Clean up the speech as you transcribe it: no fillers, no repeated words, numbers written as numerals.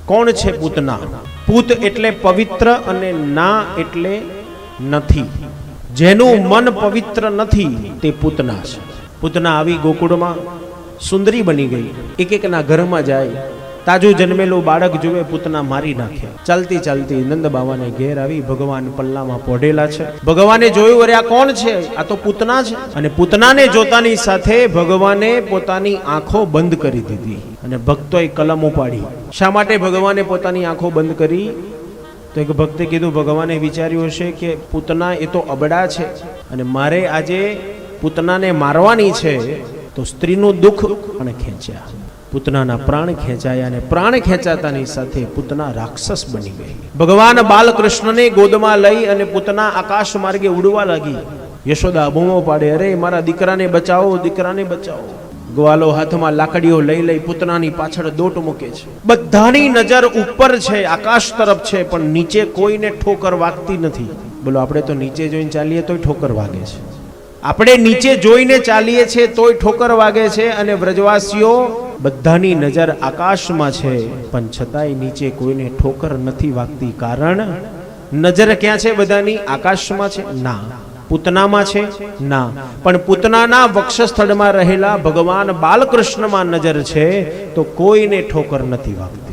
કોણ છે પૂતના? પૂત એટલે પવિત્ર અને ના એટલે નથી. જેનું મન પવિત્ર નથી તે પૂતના છે. પૂતના આવી ગોકુળમાં સુંદરી બની ગઈ. એક એકના ઘરમાં જાય, તાજું જન્મેલું બાળક જુએ, પૂતના મારી નાખે. ચાલતી ચાલતી નંદ બાવાને ઘેર આવી ભગવાન પલ્લામાં પોઢેલા છે. ભગવાને જોયું, અરે આ કોણ છે? આ તો પૂતના છે. અને પૂતનાને જોતાની સાથે ભગવાને પોતાની આંખો બંધ કરી દીધી અને ભક્તોએ કલમ ઉપાડી. શા માટે ભગવાને પોતાની આંખો બંધ કરી? તો એક ભક્તે કીધું, ભગવાને વિચાર્યું હશે કે પૂતના એ તો અબડા છે અને મારે આજે પૂતનાને મારવાની છે, તો સ્ત્રીનું દુઃખ અને ખેંચ્યા. પૂતનાના પ્રાણ ખેંચાયા અને પ્રાણ ખેંચાતાની સાથે પૂતના રાક્ષસ બની ગઈ. ભગવાન બાલકૃષ્ણને ગોદમાં લઈ અને પૂતના આકાશ માર્ગે ઉડવા લાગી. યશોદા બૂમો પાડે, અરે મારા દીકરાને બચાવો, દીકરાને બચાવો. ગ્વાલો હાથમાં લાકડીઓ લઈ લઈ પૂતનાની પાછળ દોટ મૂકે છે. બધાની નજર ઉપર છે, આકાશ તરફ છે, પણ નીચે કોઈને ઠોકર વાગતી નથી. બોલો, આપણે તો નીચે જોઈને ચાલીએ તોય ઠોકર વાગે છે. આપણે નીચે જોઈને ચાલીએ છીએ તોય ઠોકર વાગે છે. અને વ્રજવાસીઓ બધાની નજર આકાશમાં છે, પણ છતાંય નીચે કોઈને ઠોકર નથી વાગતી. કારણ નજર ક્યાં છે? બધાની આકાશમાં છે? ના. પૂતનામાં છે? ના. પણ પૂતનાના વક્ષસ્થળમાં રહેલા ભગવાન બાલકૃષ્ણમાં નજર છે, તો કોઈને ઠોકર નથી વાગતી.